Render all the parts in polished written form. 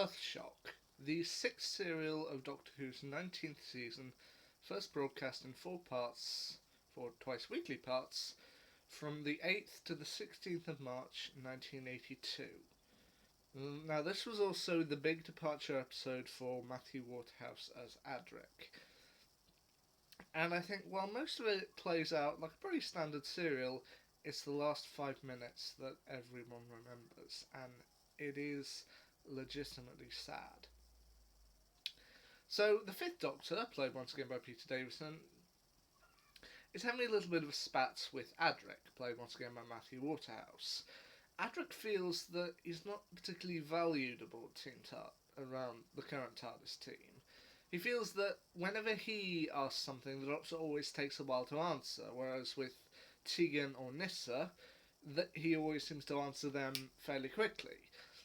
Earthshock, the sixth serial of Doctor Who's 19th season, first broadcast in four twice weekly parts, from the 8th to the 16th of March 1982. Now, this was also the big departure episode for Matthew Waterhouse as Adric. And I think while most of it plays out like a pretty standard serial, it's the last 5 minutes that everyone remembers, and it is legitimately sad. So, the Fifth Doctor, played once again by Peter Davison, is having a little bit of a spat with Adric, played once again by Matthew Waterhouse. Adric feels that he's not particularly valued aboard around the current TARDIS team. He feels that whenever he asks something, the Doctor always takes a while to answer, whereas with Tegan or Nyssa, that he always seems to answer them fairly quickly.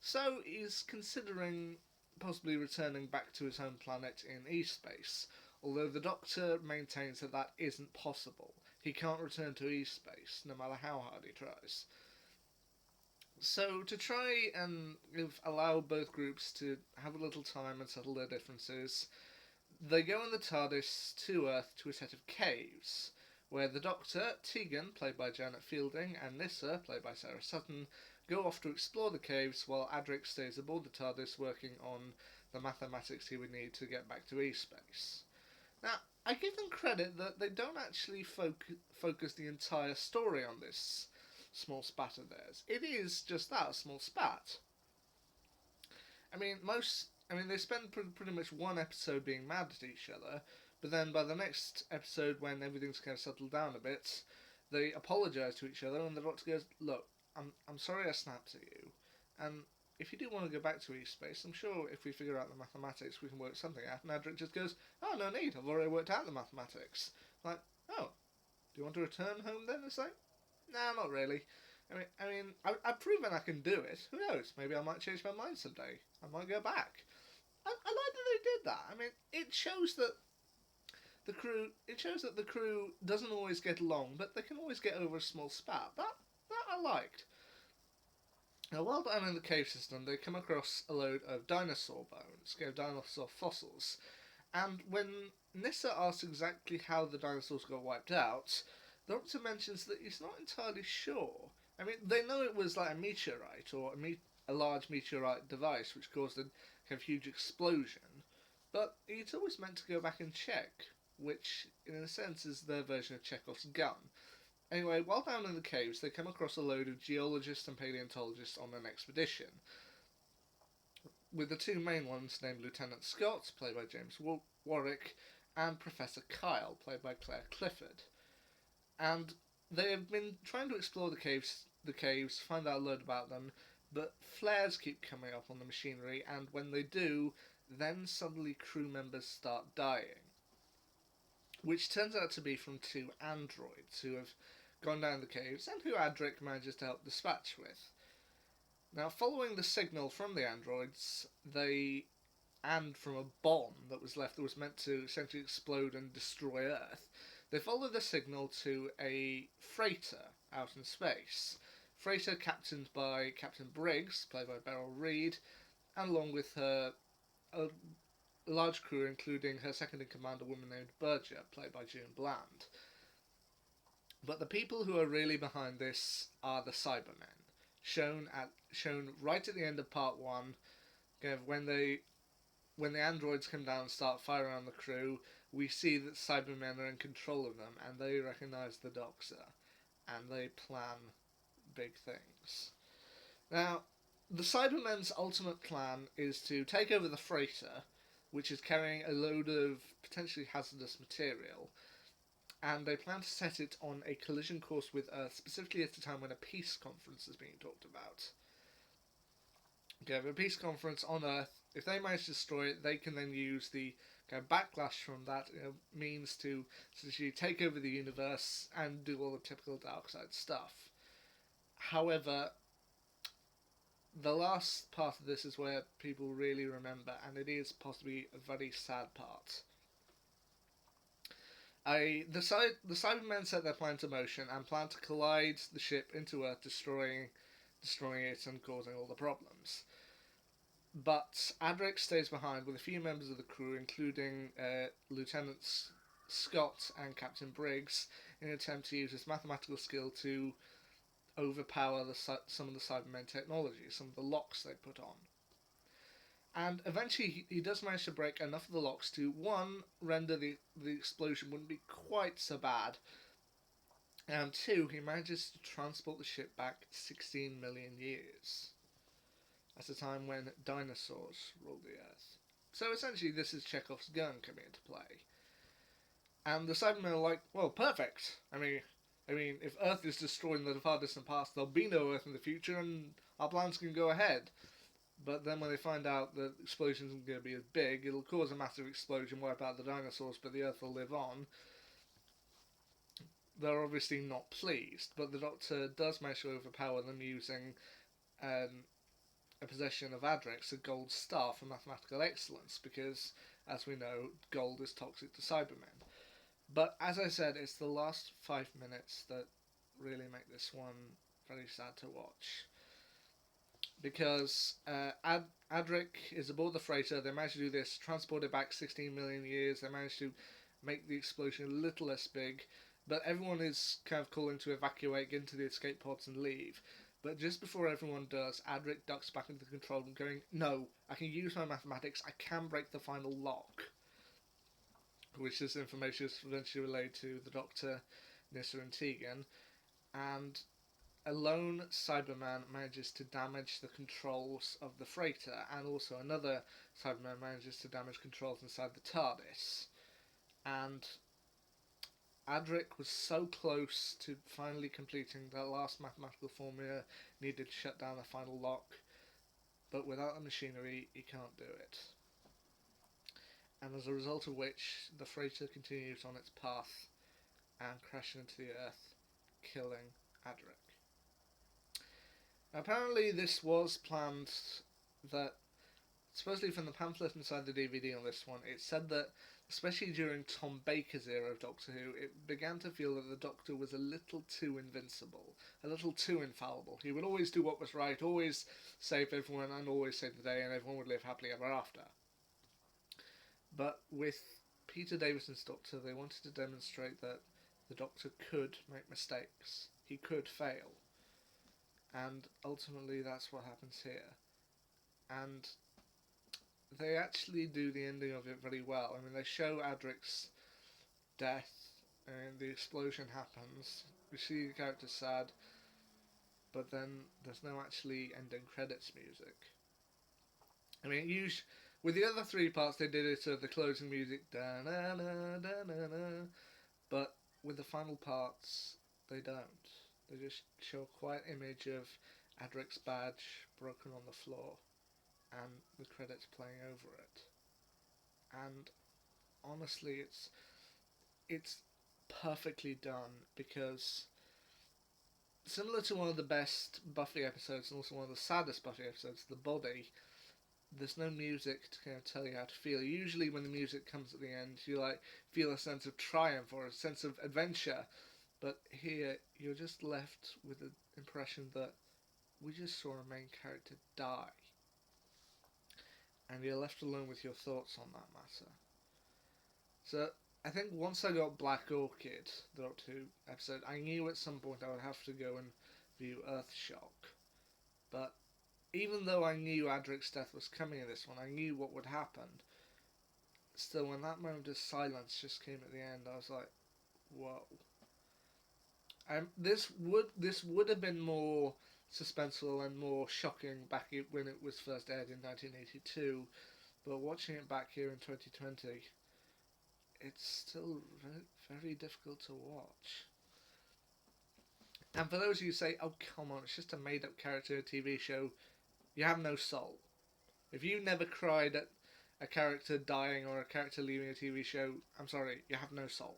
So he's considering possibly returning back to his home planet in E-space, although the Doctor maintains that that isn't possible. He can't return to E-space, no matter how hard he tries. So, to try and allow both groups to have a little time and settle their differences, they go in the TARDIS to Earth to a set of caves, where the Doctor, Tegan, played by Janet Fielding, and Nyssa, played by Sarah Sutton, go off to explore the caves while Adric stays aboard the TARDIS working on the mathematics he would need to get back to E-space. Now, I give them credit that they don't actually focus the entire story on this small spat of theirs. It is just that, a small spat. They spend pretty much one episode being mad at each other, but then by the next episode, when everything's kind of settled down a bit, they apologise to each other, and the Doctor goes, "Look, I'm sorry I snapped at you, and if you do want to go back to E-space, I'm sure if we figure out the mathematics, we can work something out." And Adric just goes, "Oh, no need, I've already worked out the mathematics." Like, oh, do you want to return home then? It's like, nah, not really. I've proven I can do it. Who knows? Maybe I might change my mind someday. I might go back. I like that they did that. It shows that the crew. It shows that the crew doesn't always get along, but they can always get over a small spat. That I liked. Now, while down in the cave system, they come across a load of dinosaur bones, dinosaur fossils, and when Nyssa asks exactly how the dinosaurs got wiped out, the Doctor mentions that he's not entirely sure. They know it was like a meteorite or a large meteorite device which caused a kind of huge explosion, but he's always meant to go back and check, which in a sense is their version of Chekhov's gun. Anyway, while down in the caves, they come across a load of geologists and paleontologists on an expedition, with the two main ones named Lieutenant Scott, played by James Warwick, and Professor Kyle, played by Claire Clifford. And they have been trying to explore the caves, find out a load about them, but flares keep coming up on the machinery, and when they do, then suddenly crew members start dying. Which turns out to be from two androids who have gone down the caves and who Adric manages to help dispatch with. Now, following the signal from the androids, and from a bomb that was left that was meant to essentially explode and destroy Earth, they follow the signal to a freighter out in space. Freighter captained by Captain Briggs, played by Beryl Reid, and along with her a large crew, including her second-in-command, a woman named Berger, played by June Bland. But the people who are really behind this are the Cybermen, shown right at the end of part one, when the androids come down and start firing on the crew. We see that Cybermen are in control of them, and they recognise the Doctor, and they plan big things. Now, the Cybermen's ultimate plan is to take over the freighter, which is carrying a load of potentially hazardous material, and they plan to set it on a collision course with Earth, specifically at a time when a peace conference is being talked about. Okay, have a peace conference on Earth. If they manage to destroy it, they can then use the kind of backlash from that means to essentially take over the universe and do all the typical Darkseid stuff. However, the last part of this is where people really remember, and it is possibly a very sad part. The Cybermen set their plan into motion and plan to collide the ship into Earth, destroying it and causing all the problems. But Adric stays behind with a few members of the crew, including Lieutenants Scott and Captain Briggs, in an attempt to use his mathematical skill to overpower some of the Cybermen technology, some of the locks they put on. And eventually, he does manage to break enough of the locks to, one, render the explosion wouldn't be quite so bad, and two, he manages to transport the ship back 16 million years, at a time when dinosaurs ruled the Earth. So essentially, this is Chekhov's gun coming into play. And the Cybermen are like, well, perfect. I mean, if Earth is destroyed in the far distant past, there'll be no Earth in the future, and our plans can go ahead. But then when they find out that the explosion isn't going to be as big, it'll cause a massive explosion, wipe out the dinosaurs, but the Earth will live on. They're obviously not pleased, but the Doctor does manage to overpower them using a possession of Adric's, a gold star for mathematical excellence, because, as we know, gold is toxic to Cybermen. But as I said, it's the last 5 minutes that really make this one very sad to watch. Because Adric is aboard the freighter, they manage to do this, transport it back 16 million years, they manage to make the explosion a little less big, but everyone is kind of calling to evacuate, get into the escape pods and leave. But just before everyone does, Adric ducks back into the control room going, no, I can use my mathematics, I can break the final lock. Which this information is eventually relayed to the Doctor, Nyssa and Tegan, and a lone Cyberman manages to damage the controls of the freighter, and also another Cyberman manages to damage controls inside the TARDIS. And Adric was so close to finally completing that last mathematical formula needed to shut down the final lock, but without the machinery, he can't do it. And as a result of which, the freighter continues on its path and crashes into the Earth, killing Adric. Apparently, this was planned that, supposedly from the pamphlet inside the DVD on this one, it said that, especially during Tom Baker's era of Doctor Who, it began to feel that the Doctor was a little too invincible, a little too infallible. He would always do what was right, always save everyone, and always save the day, and everyone would live happily ever after. But with Peter Davison's Doctor, they wanted to demonstrate that the Doctor could make mistakes. He could fail. And ultimately that's what happens here. And they actually do the ending of it very well. I mean, they show Adric's death, and the explosion happens. We see the character sad, but then there's no actually ending credits music. I mean, usually, with the other three parts, they did it to the closing music, da-na-na, da-na-na, but with the final parts, they don't. They just show a quiet image of Adric's badge broken on the floor, and the credits playing over it. And honestly, it's perfectly done, because similar to one of the best Buffy episodes and also one of the saddest Buffy episodes, The Body, there's no music to kind of tell you how to feel. Usually when the music comes at the end, you feel a sense of triumph or a sense of adventure. But here, you're just left with the impression that we just saw a main character die. And you're left alone with your thoughts on that matter. So, I think once I got Black Orchid, the Doctor Who episode, I knew at some point I would have to go and view Earthshock. But even though I knew Adric's death was coming in this one, I knew what would happen. Still, when that moment of silence just came at the end, I was like, whoa. This would have been more suspenseful and more shocking back when it was first aired in 1982, but watching it back here in 2020, it's still very, very difficult to watch. And for those of you who say, oh come on, it's just a made-up character in a TV show, you have no soul. If you never cried at a character dying or a character leaving a TV show, I'm sorry, you have no soul.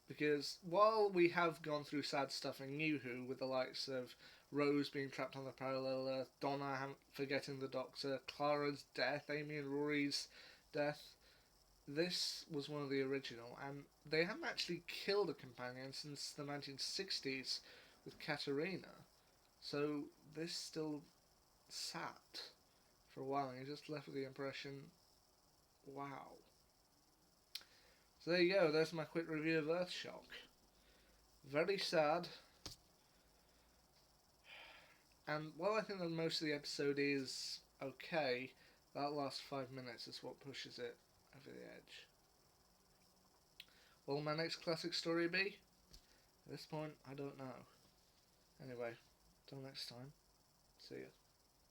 Because while we have gone through sad stuff in New Who, with the likes of Rose being trapped on the parallel Earth, Donna forgetting the Doctor, Clara's death, Amy and Rory's death, this was one of the original, and they haven't actually killed a companion since the 1960s with Katarina. So this still sat for a while, and you're just left with the impression, wow. So there you go, there's my quick review of Earthshock. Very sad. And while I think that most of the episode is okay, that last 5 minutes is what pushes it over the edge. What will my next classic story be? At this point, I don't know. Anyway, till next time, see ya.